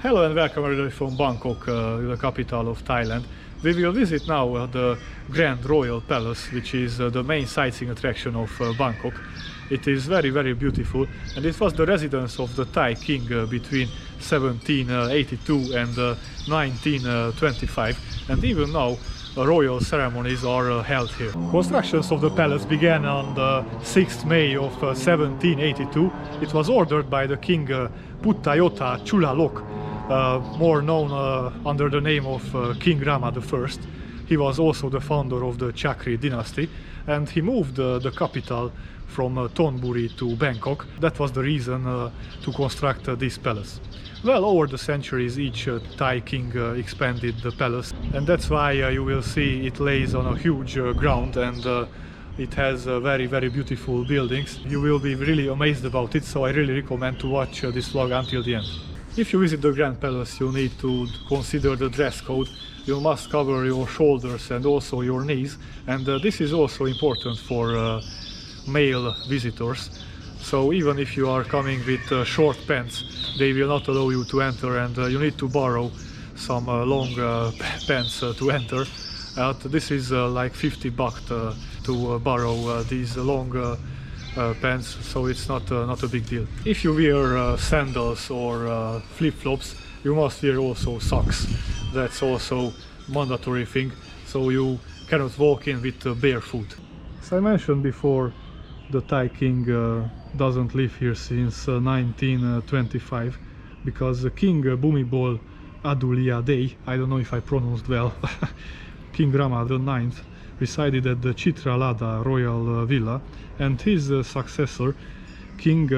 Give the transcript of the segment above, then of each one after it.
Hello and welcome everybody from Bangkok, the capital of Thailand. We will visit now the Grand Royal Palace, which is the main sightseeing attraction of Bangkok. It is very beautiful, and it was the residence of the Thai king between 1782 and 1925, and even now royal ceremonies are held here. Constructions of the palace began on the 6th May of 1782. It was ordered by the king Puttayota Chulalok, more known under the name of King Rama I. He was also the founder of the Chakri dynasty, and he moved the capital from Thonburi to Bangkok. That was the reason to construct this palace. Well, over the centuries each Thai king expanded the palace, and that's why you will see it lays on a huge ground, and it has very beautiful buildings. You will be really amazed about it, so I really recommend to watch this vlog until the end. If you visit the Grand Palace, you need to consider the dress code. You must cover your shoulders and also your knees, and this is also important for male visitors. So even if you are coming with short pants, they will not allow you to enter, and you need to borrow some long pants to enter. This is like 50 baht to borrow these long pants, so it's not a big deal. If you wear sandals or flip-flops, you must wear also socks. That's also mandatory thing, so you cannot walk in with barefoot. As I mentioned before, the Thai king doesn't live here since 1925, because King Bhumibol Adulyadej, I don't know if I pronounced well, King Rama IX, resided at the Chitralada royal villa, and his successor, King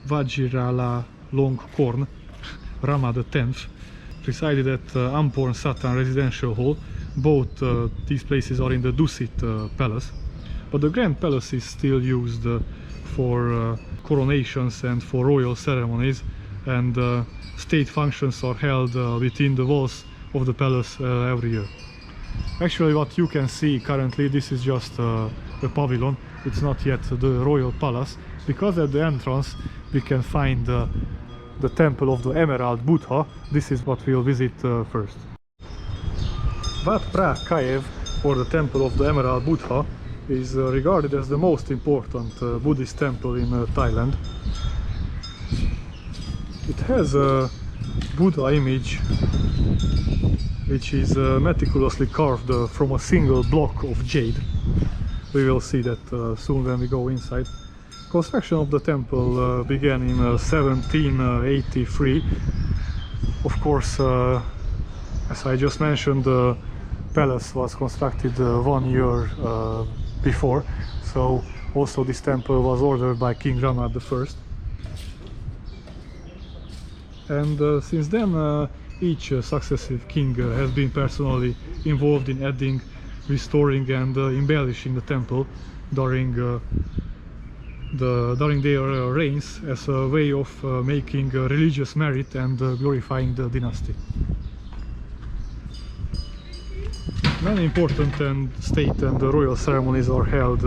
Vajirala Longkorn, Rama X, resided at Amporn Satan Residential Hall. Both these places are in the Dusit Palace, but the Grand Palace is still used for coronations and for royal ceremonies, and state functions are held within the walls of the palace every year. Actually, what you can see currently, this is just a pavilion. It's not yet the royal palace, because at the entrance we can find the temple of the Emerald Buddha. This is what we'll visit first. Wat Phra Kaew, or the temple of the Emerald Buddha, is regarded as the most important Buddhist temple in Thailand. It has a Buddha image which is meticulously carved from a single block of jade. We will see that soon when we go inside. Construction of the temple began in 1783. Of course, as I just mentioned, the palace was constructed 1 year before, so also this temple was ordered by King Rama I. And since then each successive king has been personally involved in adding, restoring and embellishing the temple during their reigns, as a way of making religious merit and glorifying the dynasty. Many important state and royal ceremonies are held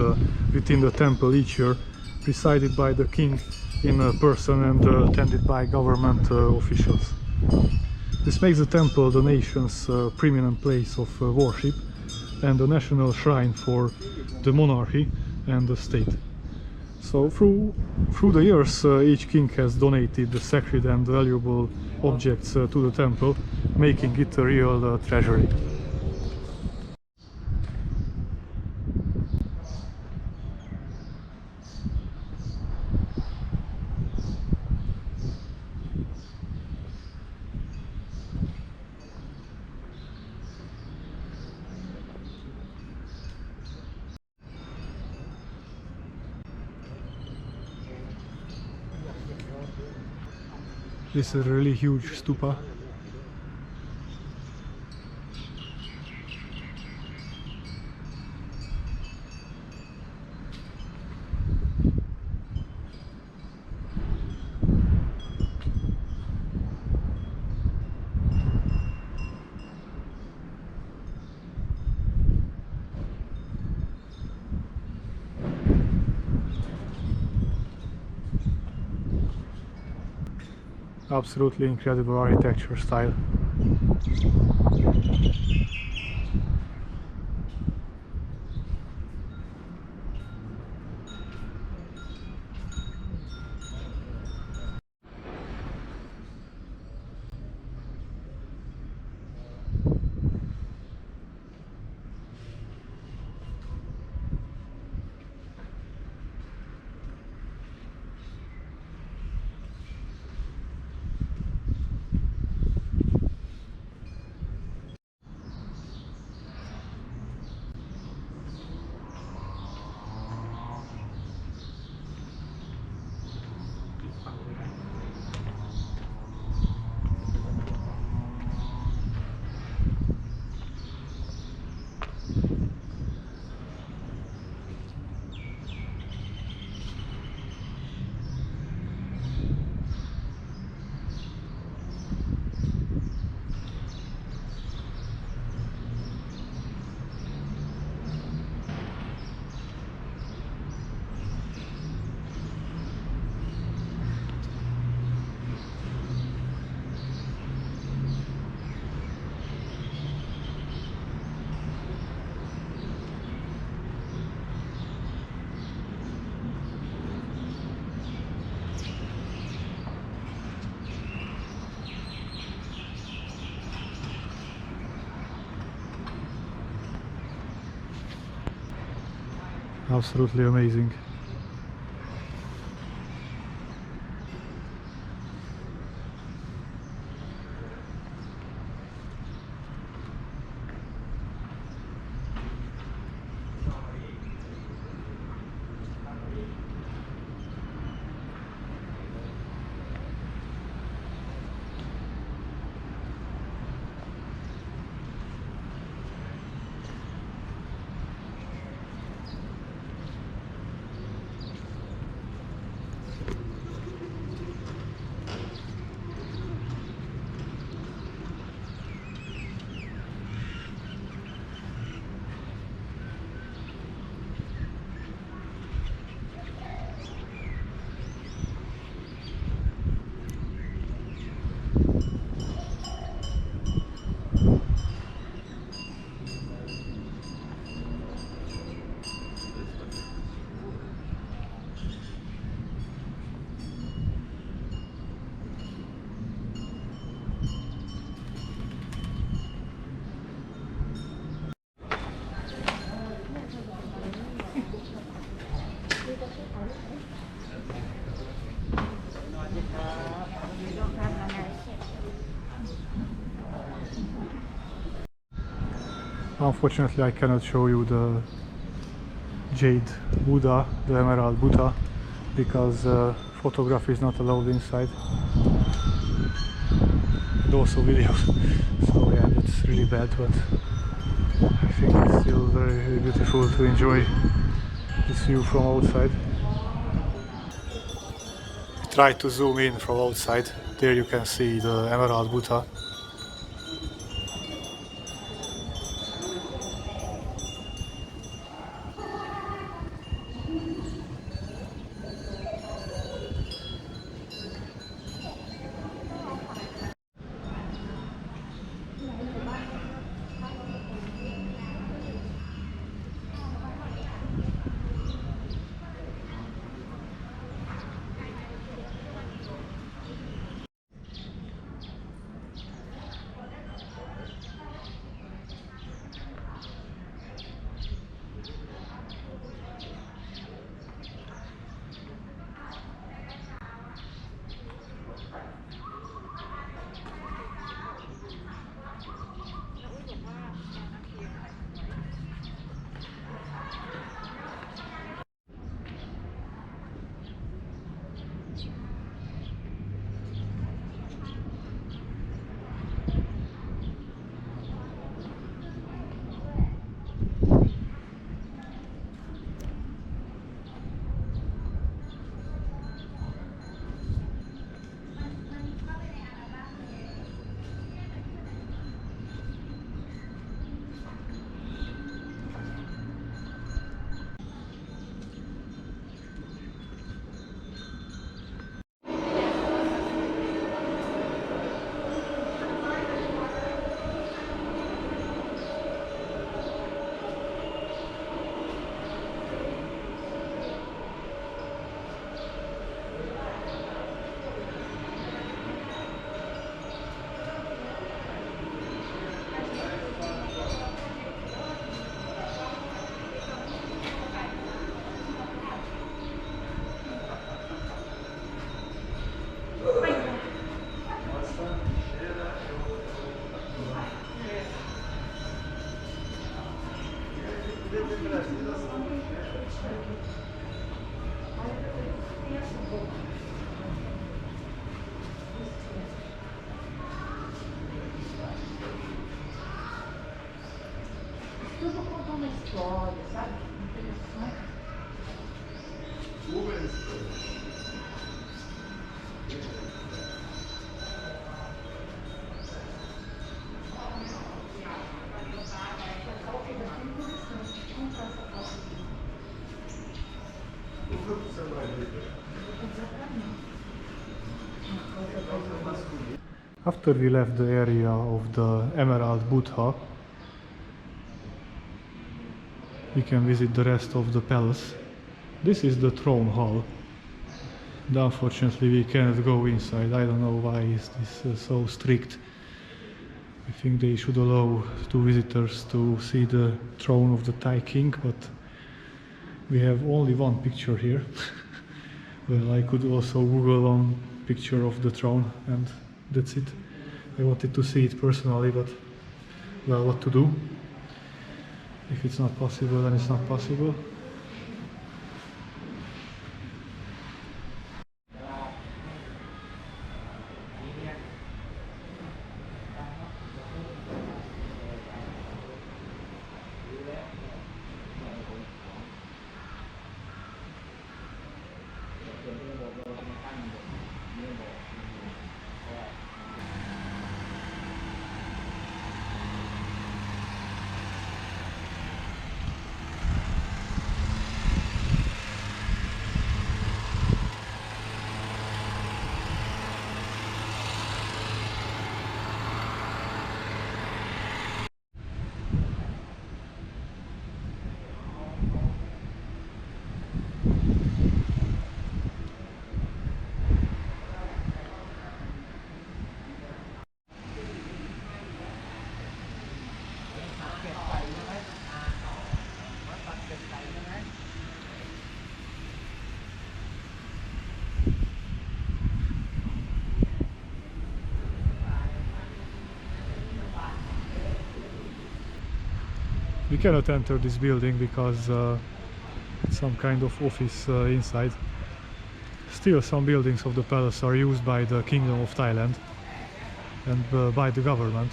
within the temple each year, presided by the king in person and attended by government officials. This makes the temple the nation's preeminent place of worship and a national shrine for the monarchy and the state. So through the years, each king has donated the sacred and valuable objects to the temple, making it a real treasury. This is a really huge stupa. Absolutely incredible architecture style. Absolutely amazing. Unfortunately, I cannot show you the jade Buddha, the emerald Buddha, because photography is not allowed inside, and also videos. So yeah, that's really bad, but I think it's still very, very beautiful to enjoy this view from outside. Try to zoom in from outside. There you can see the emerald Buddha. Tudo conta uma história, sabe? Interessante. After we left the area of the Emerald Buddha, we can visit the rest of the palace. This is the throne hall. And unfortunately we cannot go inside. I don't know why is this so strict. I think they should allow two visitors to see the throne of the Thai king, but we have only one picture here. Well, I could also Google one picture of the throne and that's it. I wanted to see it personally, but well, what to do? If it's not possible, then it's not possible. We cannot enter this building because it's some kind of office inside. Still, some buildings of the palace are used by the Kingdom of Thailand and by the government.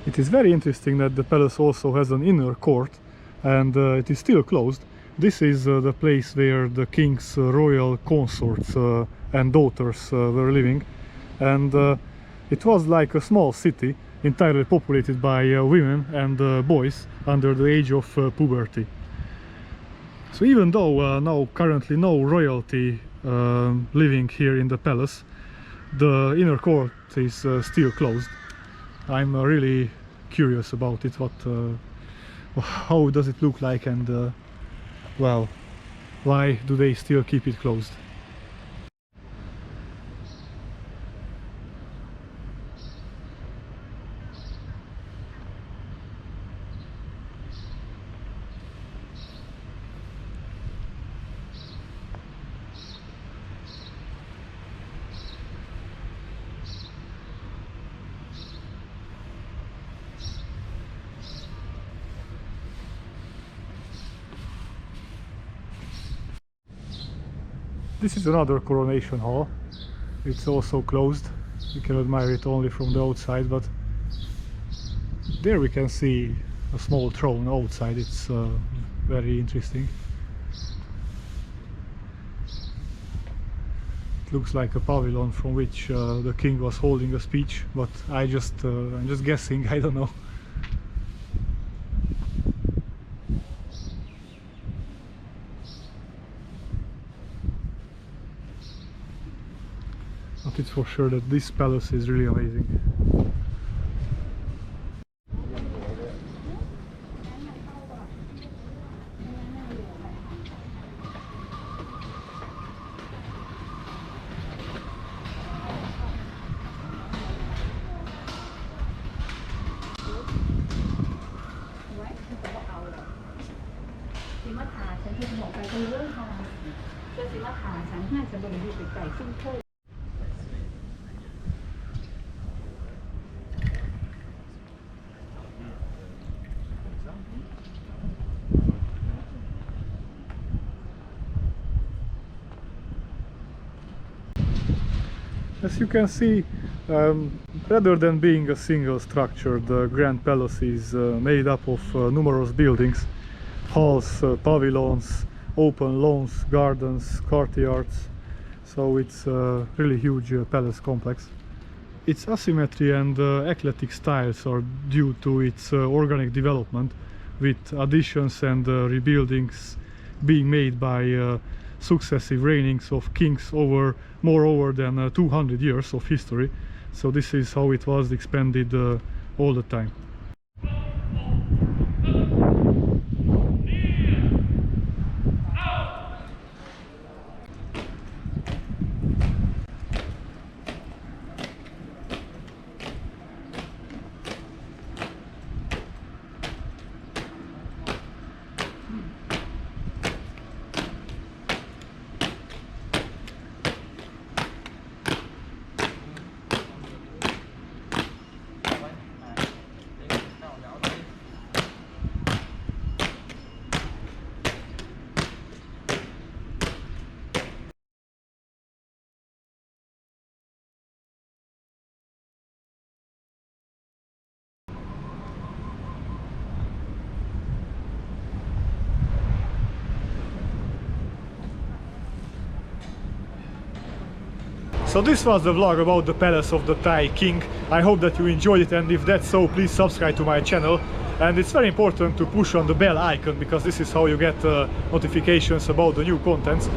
It is very interesting that the palace also has an inner court and it is still closed. This is the place where the king's royal consorts and daughters were living, and it was like a small city entirely populated by women and boys under the age of puberty. So even though now currently no royalty living here in the palace, the inner court is still closed. I'm really curious about it. How does it look like, and well, why do they still keep it closed? This is another Coronation Hall. It's also closed. You can admire it only from the outside, but there we can see a small throne outside. It's very interesting. It looks like a pavilion from which the king was holding a speech, but I'm just guessing. I don't know. But it's for sure that this palace is really amazing. As you can see, rather than being a single structure, the Grand Palace is made up of numerous buildings, halls, pavilions, open lawns, gardens, courtyards. So it's a really huge palace complex. Its asymmetry and eclectic styles are due to its organic development, with additions and rebuildings being made by successive reignings of kings over more than 200 years of history. So this is how it was expanded all the time. So this was the vlog about the palace of the Thai king. I hope that you enjoyed it, and if that's so, please subscribe to my channel. And it's very important to push on the bell icon, because this is how you get notifications about the new contents.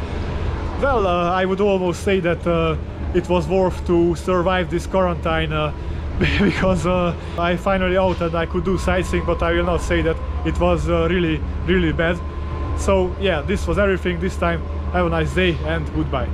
Well, I would almost say that it was worth to survive this quarantine because I finally out and I could do sightseeing, but I will not say that it was really bad. So yeah, this was everything this time. Have a nice day and goodbye.